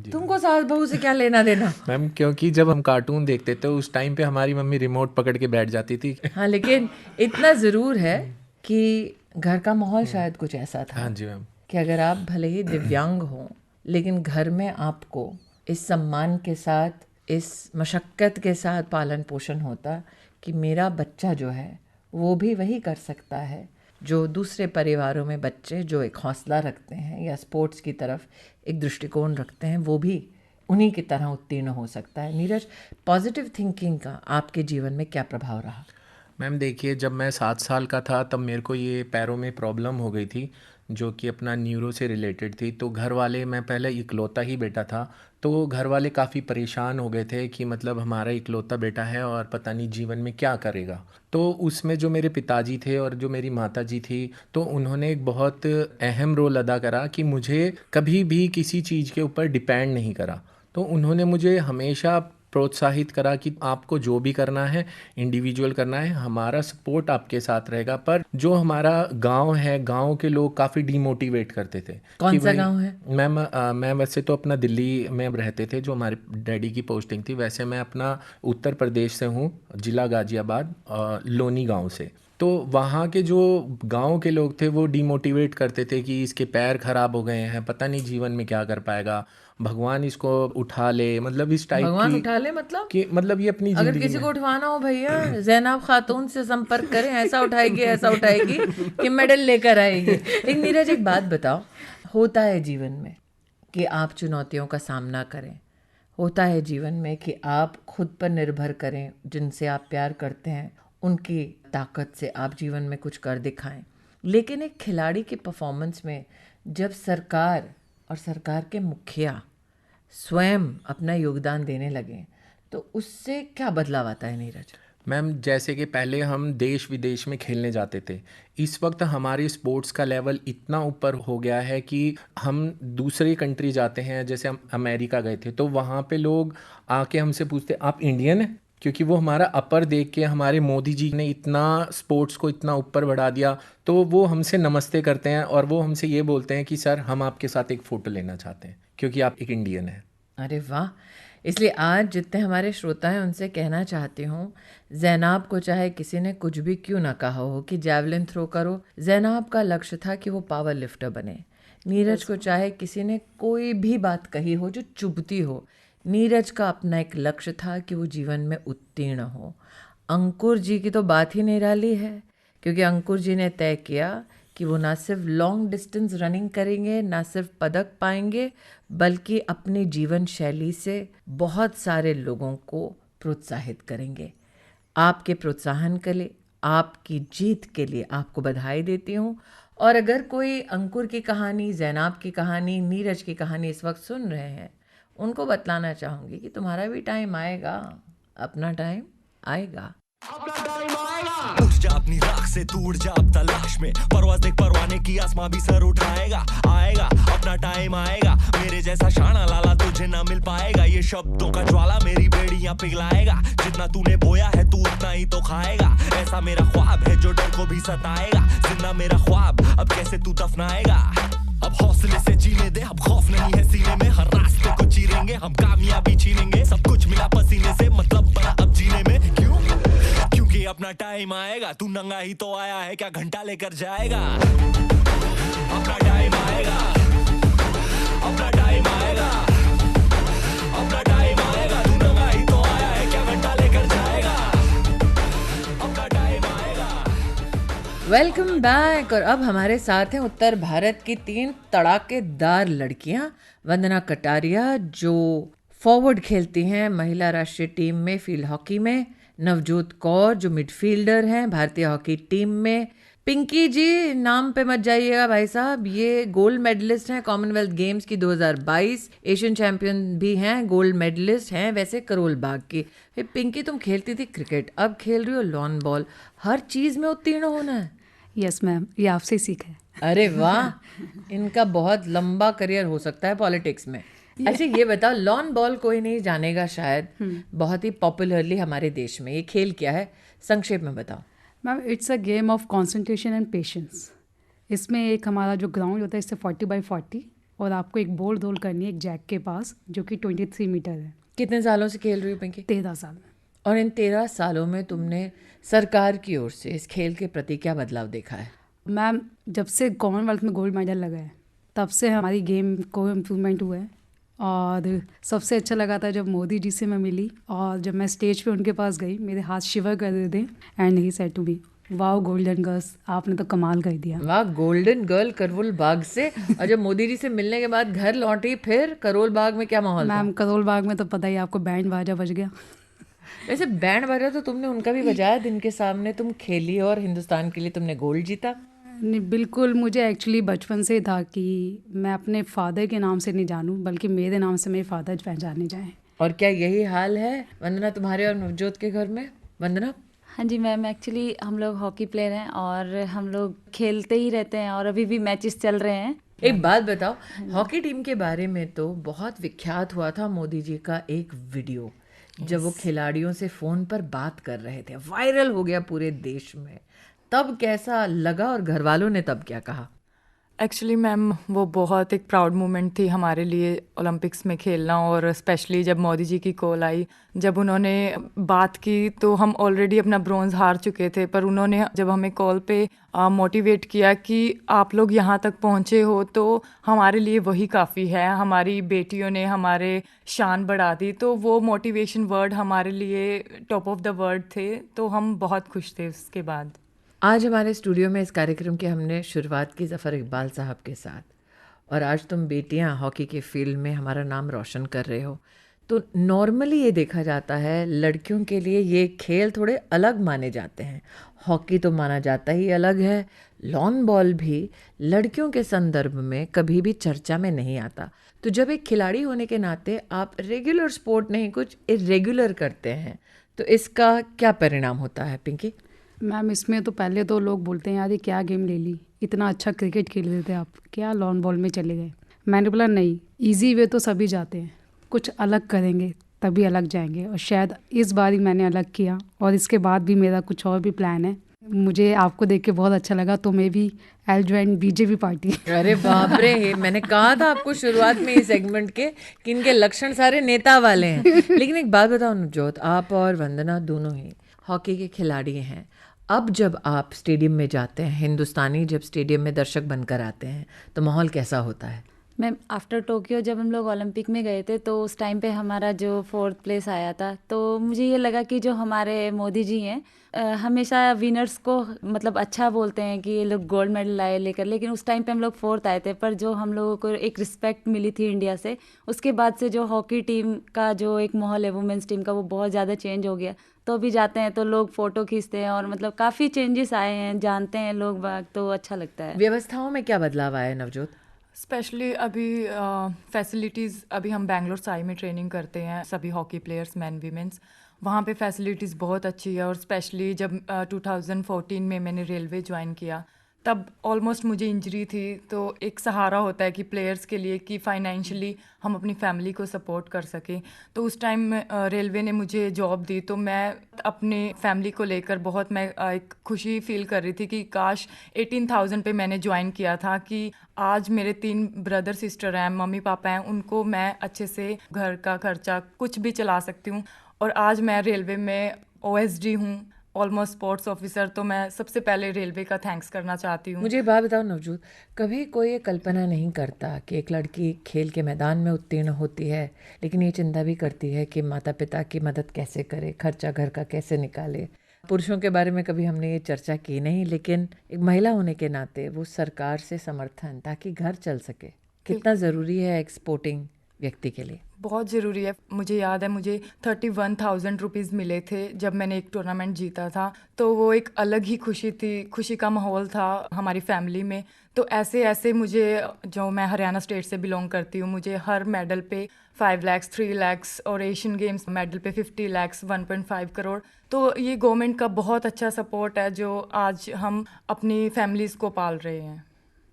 तुमको सास बहू से क्या लेना देना? मैम, क्योंकि जब हम कार्टून देखते थे उस टाइम पे हमारी मम्मी रिमोट पकड़ के बैठ जाती थी। हाँ, लेकिन इतना ज़रूर है कि घर का माहौल शायद कुछ ऐसा था। हाँ जी मैम। कि अगर आप भले ही दिव्यांग हो, लेकिन घर में आपको इस सम्मान के साथ, इस मशक्क़त के साथ पालन पोषण होता कि मेरा बच्चा जो है वो भी वही कर सकता है जो दूसरे परिवारों में बच्चे जो एक हौसला रखते हैं या स्पोर्ट्स की तरफ एक दृष्टिकोण रखते हैं, वो भी उन्हीं की तरह उत्तीर्ण हो सकता है। नीरज, पॉजिटिव थिंकिंग का आपके जीवन में क्या प्रभाव रहा? मैम देखिए, जब मैं 7 साल का था तब मेरे को ये पैरों में प्रॉब्लम हो गई थी जो कि अपना न्यूरो से रिलेटेड थी। तो घर वाले, मैं पहले इकलौता ही बेटा था, तो घर वाले काफ़ी परेशान हो गए थे कि मतलब हमारा इकलौता बेटा है और पता नहीं जीवन में क्या करेगा। तो उसमें जो मेरे पिताजी थे और जो मेरी माताजी थी, तो उन्होंने एक बहुत अहम रोल अदा करा कि मुझे कभी भी किसी चीज़ के ऊपर डिपेंड नहीं करा। तो उन्होंने मुझे हमेशा प्रोत्साहित करा कि आपको जो भी करना है इंडिविजुअल करना है, हमारा सपोर्ट आपके साथ रहेगा। पर जो हमारा गांव है, गांव के लोग काफ़ी डीमोटिवेट करते थे। कौन सा गांव है? मैं वैसे तो अपना दिल्ली में रहते थे, जो हमारे डैडी की पोस्टिंग थी। वैसे मैं अपना उत्तर प्रदेश से हूँ, जिला गाजियाबाद, लोनी गाँव से। तो वहाँ के जो गांव के लोग थे वो डीमोटिवेट करते थे कि इसके पैर खराब हो गए हैं, पता नहीं जीवन में क्या कर पाएगा, भगवान इसको उठा ले, मतलब इस टाइप की। भगवान उठा ले मतलब कि मतलब ये अपनी अगर किसी को उठवाना हो भैया, जैनाब खातून से संपर्क करें, ऐसा उठाएगी कि मेडल लेकर आएगी। लेकिन नीरज, एक बात बताओ, होता है जीवन में कि आप चुनौतियों का सामना करें, होता है जीवन में कि आप खुद पर निर्भर करें, जिनसे आप प्यार करते हैं उनकी ताकत से आप जीवन में कुछ कर दिखाएं। लेकिन एक खिलाड़ी की परफॉर्मेंस में जब सरकार और सरकार के मुखिया स्वयं अपना योगदान देने लगे तो उससे क्या बदलाव आता है नीरज? मैम, जैसे कि पहले हम देश विदेश में खेलने जाते थे, इस वक्त हमारे स्पोर्ट्स का लेवल इतना ऊपर हो गया है कि हम दूसरी कंट्री जाते हैं, जैसे हम अमेरिका गए थे तो वहाँ पे लोग आके हमसे पूछते आप इंडियन हैं, क्योंकि वो हमारा अपर देख के हमारे मोदी जी ने इतना स्पोर्ट्स को इतना ऊपर बढ़ा दिया, तो वो हमसे नमस्ते करते हैं और वो हमसे ये बोलते हैं कि सर हम आपके साथ एक फ़ोटो लेना चाहते हैं क्योंकि आप एक इंडियन हैं। अरे वाह, इसलिए आज जितने हमारे श्रोता हैं उनसे कहना चाहती हूँ, ज़ैनाब को चाहे किसी ने कुछ भी क्यों ना कहा हो कि जैवलिन थ्रो करो, ज़ैनाब का लक्ष्य था कि वो पावर लिफ्टर बने। नीरज को चाहे किसी ने कोई भी बात कही हो जो चुभती हो, नीरज का अपना एक लक्ष्य था कि वो जीवन में उत्तीर्ण हो। अंकुर जी की तो बात ही निराली है, क्योंकि अंकुर जी ने तय किया कि वो ना सिर्फ लॉन्ग डिस्टेंस रनिंग करेंगे, ना सिर्फ पदक पाएंगे, बल्कि अपनी जीवन शैली से बहुत सारे लोगों को प्रोत्साहित करेंगे। आपके प्रोत्साहन के लिए, आपकी जीत के लिए आपको बधाई देती हूँ। और अगर कोई अंकुर की कहानी, ज़ैनाब की कहानी, नीरज की कहानी इस वक्त सुन रहे हैं, उनको बतलाना चाहूँगी कि तुम्हारा भी टाइम आएगा, अपना टाइम आएगा। उठ जा अपनी राख से, टूट जा अब तलाश में, परवाज़ देख परवाने की, आसमां भी सर उठाएगा। आएगा अपना टाइम आएगा, मेरे जैसा शाना लाला तुझे ना मिल पाएगा। ये शब्दों का ज्वाला मेरी बेड़ियां पिघलाएगा, जितना तूने बोया है तू उतना ही तो खाएगा। ऐसा मेरा ख्वाब है जो डर को भी सताएगा, जिंदा मेरा ख्वाब अब कैसे तू दफनाएगा। अब हौसले से जीने दे, अब खौफ नहीं है सीने में, हर रास्ते को चीरेंगे हम, कामयाबी छीनेंगे। सब कुछ मिला पसीने से, मतलब बना अब जीने में। क्यों? क्योंकि अपना टाइम आएगा, तू नंगा ही तो आया है, क्या घंटा लेकर जाएगा। अपना टाइम आएगा, अपना टाइम आएगा, अपना टाइम आएगा, तू नंगा ही तो आया है, क्या घंटा लेकर जाएगा। अपना टाइम आएगा। Welcome back. और अब हमारे साथ हैं उत्तर भारत की 3 तड़ाकेदार लड़कियां, वंदना कटारिया जो फॉरवर्ड खेलती हैं महिला राष्ट्रीय टीम में फील्ड हॉकी में, नवजोत कौर जो मिडफील्डर हैं भारतीय हॉकी टीम में, पिंकी जी नाम पे मत जाइएगा भाई साहब, ये गोल्ड मेडलिस्ट हैं कॉमनवेल्थ गेम्स की 2022, एशियन चैंपियन भी हैं, गोल्ड मेडलिस्ट हैं वैसे करोल बाग की। फिर पिंकी तुम खेलती थी क्रिकेट, अब खेल रही हो लॉन बॉल, हर चीज़ में उत्तीर्ण होना है। यस मैम, ये आपसे सीखा है। अरे वाह, इनका बहुत लंबा करियर हो सकता है पॉलिटिक्स में। अच्छा ये बताओ, लॉन बॉल कोई नहीं जानेगा शायद, बहुत ही पॉपुलरली हमारे देश में, ये खेल क्या है संक्षेप में बताओ। Ma'am it's a game of concentration and patience. इसमें एक हमारा जो ग्राउंड होता है इससे 40x40 और आपको एक बॉल रोल करनी है एक जैक के पास जो कि 23 मीटर है। कितने सालों से खेल रही हो पिंकी? 13 साल में। और इन 13 सालों में तुमने सरकार की ओर से इस खेल के प्रति क्या बदलाव देखा है? मैम जब से कॉमनवेल्थ में गोल्ड मेडल लगा है तब से हमारी गेम को इम्प्रूवमेंट हुआ है। और सबसे अच्छा लगा था जब मोदी जी से मैं मिली और जब मैं स्टेज पे उनके पास गई, मेरे हाथ शिवर कर रहे थे and he said to me, wow golden girls, आपने तो कमाल कर दिया। वाह गोल्डन गर्ल करोल बाग से। और जब मोदी जी से मिलने के बाद घर लौटी, फिर करोल बाग में क्या माहौल था? मैम करोल बाग में तो पता ही आपको, बैंड बाजा बज गया। वैसे बैंड बाजा तो तुमने उनका भी बजाया दिन के सामने, तुम खेली और हिंदुस्तान के लिए तुमने गोल्ड जीता। नहीं बिल्कुल, मुझे एक्चुअली बचपन से था कि मैं अपने फादर के नाम से नहीं जानूं बल्कि मेरे नाम से मेरे फादर पहचाने जाएं। और क्या यही हाल है वंदना तुम्हारे और नवजोत के घर में? वंदना? हाँ जी मैम, एक्चुअली हम लोग हॉकी प्लेयर हैं और हम लोग खेलते ही रहते हैं और अभी भी मैचेस चल रहे हैं। एक बात बताओ, हॉकी टीम के बारे में तो बहुत विख्यात हुआ था मोदी जी का एक वीडियो, जब वो खिलाड़ियों से फ़ोन पर बात कर रहे थे, वायरल हो गया पूरे देश में। तब कैसा लगा और घर वालों ने तब क्या कहा? एक्चुअली मैम वो बहुत एक प्राउड मोमेंट थी हमारे लिए ओलंपिक्स में खेलना, और स्पेशली जब मोदी जी की कॉल आई, जब उन्होंने बात की तो हम ऑलरेडी अपना ब्रॉन्ज हार चुके थे, पर उन्होंने जब हमें कॉल पे मोटिवेट किया कि आप लोग यहाँ तक पहुँचे हो तो हमारे लिए वही काफ़ी है, हमारी बेटियों ने हमारे शान बढ़ा दी, तो वो मोटिवेशन वर्ड हमारे लिए टॉप ऑफ द वर्ल्ड थे, तो हम बहुत खुश थे उसके बाद। आज हमारे स्टूडियो में इस कार्यक्रम की हमने शुरुआत की ज़फ़र इकबाल साहब के साथ, और आज तुम बेटियां हॉकी के फील्ड में हमारा नाम रोशन कर रहे हो। तो नॉर्मली ये देखा जाता है लड़कियों के लिए ये खेल थोड़े अलग माने जाते हैं, हॉकी तो माना जाता ही अलग है, लॉन बॉल भी लड़कियों के संदर्भ में कभी भी चर्चा में नहीं आता। तो जब एक खिलाड़ी होने के नाते आप रेगुलर स्पोर्ट नहीं कुछ इरेगुलर करते हैं तो इसका क्या परिणाम होता है पिंकी? मैम इसमें तो पहले तो लोग बोलते हैं यार ये क्या गेम ले ली, इतना अच्छा क्रिकेट खेल रहे थे आप, क्या लॉन बॉल में चले गए। मैंने बोला नहीं, इजी वे तो सभी जाते हैं, कुछ अलग करेंगे तभी अलग जाएंगे, और शायद इस बार ही मैंने अलग किया और इसके बाद भी मेरा कुछ और भी प्लान है। मुझे आपको देख के बहुत अच्छा लगा, तो मैं भी आई ज्वाइन बीजेपी पार्टी। अरे बाप रे, मैंने कहा था आपको शुरुआत में इस सेगमेंट के कि इनके लक्षण सारे नेता वाले हैं। लेकिन एक बात बताओ नवजोत, आप और वंदना दोनों ही हॉकी के खिलाड़ी हैं। अब जब आप स्टेडियम में जाते हैं, हिंदुस्तानी जब स्टेडियम में दर्शक बनकर आते हैं, तो माहौल कैसा होता है? मैम आफ्टर टोक्यो जब हम लोग ओलंपिक में गए थे तो उस टाइम पे हमारा जो 4th प्लेस आया था, तो मुझे ये लगा कि जो हमारे मोदी जी हैं हमेशा विनर्स को मतलब अच्छा बोलते हैं कि ये लोग गोल्ड मेडल लाए लेकर, लेकिन उस टाइम पे हम लोग 4th आए थे। पर जो हम लोगों को एक रिस्पेक्ट मिली थी इंडिया से, उसके बाद से जो हॉकी टीम का जो एक माहौल है वुमेंस टीम का, वो बहुत ज़्यादा चेंज हो गया। तो अभी जाते हैं तो लोग फ़ोटो खींचते हैं और मतलब काफ़ी चेंजेस आए हैं, जानते हैं लोग बाग, तो अच्छा लगता है। व्यवस्थाओं में क्या बदलाव आया है नवजोत? स्पेशली अभी फैसिलिटीज़, अभी हम बैंगलोर साई में ट्रेनिंग करते हैं सभी हॉकी प्लेयर्स, मैन वीमेंस। वहाँ पे फैसिलिटीज़ बहुत अच्छी है। और स्पेशली जब 2014 में मैंने रेलवे ज्वाइन किया, तब ऑलमोस्ट मुझे इंजरी थी, तो एक सहारा होता है कि प्लेयर्स के लिए कि फाइनेंशियली हम अपनी फैमिली को सपोर्ट कर सकें। तो उस टाइम रेलवे ने मुझे जॉब दी, तो मैं अपने फैमिली को लेकर बहुत मैं एक खुशी फील कर रही थी कि काश 18,000 पे मैंने ज्वाइन किया था, कि आज मेरे 3 ब्रदर सिस्टर हैं, मम्मी पापा हैं, उनको मैं अच्छे से घर का खर्चा कुछ भी चला सकती हूँ। और आज मैं रेलवे में OSD हूँ, ऑलमोस्ट स्पोर्ट्स ऑफिसर। तो मैं सबसे पहले रेलवे का थैंक्स करना चाहती हूँ। मुझे एक बात बताओ नवजोत, कभी कोई ये कल्पना नहीं करता कि एक लड़की खेल के मैदान में उत्तीर्ण होती है, लेकिन ये चिंता भी करती है कि माता पिता की मदद कैसे करे, खर्चा घर का कैसे निकाले। पुरुषों के बारे में कभी हमने ये चर्चा की नहीं, लेकिन एक महिला होने के नाते वो सरकार से समर्थन ताकि घर चल सके, कितना ज़रूरी है एक्सपोर्टिंग व्यक्ति के लिए? बहुत ज़रूरी है। मुझे याद है मुझे 31,000 रुपीज़ मिले थे जब मैंने एक टूर्नामेंट जीता था, तो वो एक अलग ही खुशी थी, खुशी का माहौल था हमारी फैमिली में। तो ऐसे ऐसे मुझे, जो मैं हरियाणा स्टेट से बिलोंग करती हूँ, मुझे हर मेडल पे 5 लाख, 3 लाख और एशियन गेम्स मेडल पे 50 लाख, 1.5 करोड़। तो ये गवर्नमेंट का बहुत अच्छा सपोर्ट है जो आज हम अपनी फैमिलीज़ को पाल रहे हैं।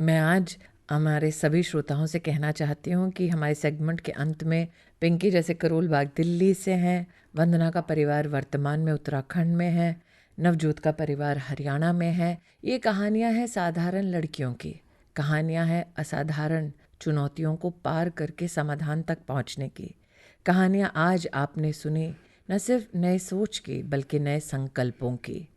मैं आज हमारे सभी श्रोताओं से कहना चाहती हूँ कि हमारे सेगमेंट के अंत में पिंकी जैसे करोल बाग दिल्ली से हैं, वंदना का परिवार वर्तमान में उत्तराखंड में है, नवजोत का परिवार हरियाणा में है। ये कहानियाँ हैं साधारण लड़कियों की, कहानियाँ हैं असाधारण चुनौतियों को पार करके समाधान तक पहुँचने की। कहानियाँ आज आपने सुनी न सिर्फ नए सोच की बल्कि नए संकल्पों की।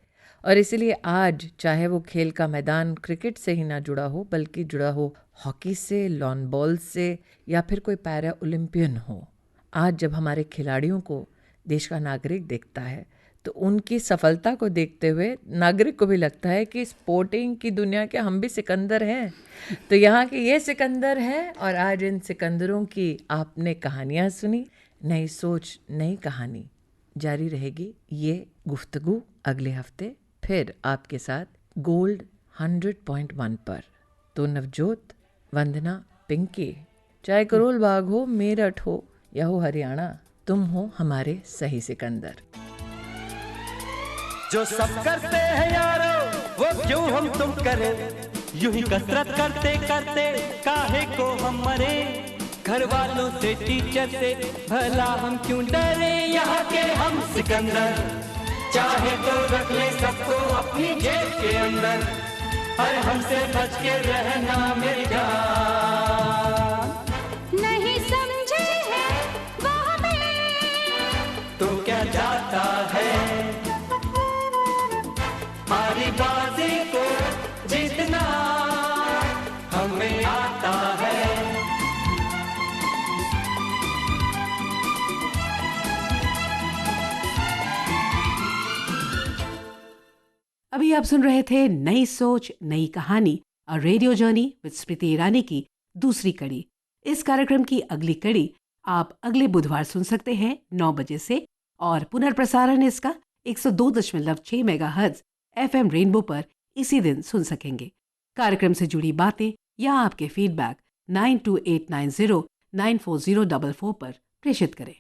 और इसीलिए आज चाहे वो खेल का मैदान क्रिकेट से ही ना जुड़ा हो, बल्कि जुड़ा हो हॉकी से, लॉन बॉल से, या फिर कोई पैरा ओलंपियन हो, आज जब हमारे खिलाड़ियों को देश का नागरिक देखता है तो उनकी सफलता को देखते हुए नागरिक को भी लगता है कि स्पोर्टिंग की दुनिया के हम भी सिकंदर हैं। तो यहाँ के ये सिकंदर हैं और आज इन सिकंदरों की आपने कहानियाँ सुनी। नई सोच, नई कहानी जारी रहेगी ये गुफ्तगू अगले हफ्ते फिर आपके साथ गोल्ड 100.1 पर। तो नवजोत, वंदना, पिंकी, चाहे करोल बाग हो, मेरठ हो या हो हरियाणा, तुम हो हमारे सही सिकंदर। जो सब करते हैं यारो वो क्यों हम तुम करें, यूं ही कसरत करते करते काहे को हम मरे। घर वालों से, टीचर से भला हम क्यों डरे, यहाँ के हम सिकंदर चाहे तो रख ले सबको अपनी जेब के अंदर, हर हमसे बच के रहना मेरी जान। नहीं समझे हैं वो हमें तो क्या जाता है, हमारी बाजी को जीतना हमें आता है। अभी आप सुन रहे थे नई सोच नई कहानी और radio journey with Smriti Irani की दूसरी कड़ी। इस कार्यक्रम की अगली कड़ी आप अगले बुधवार सुन सकते हैं 9 बजे से, और पुनर्प्रसारण इसका 102.6 मेगाहर्ट्ज FM रेनबो पर इसी दिन सुन सकेंगे। कार्यक्रम से जुड़ी बातें या आपके फीडबैक 9289094044 पर प्रेषित करें।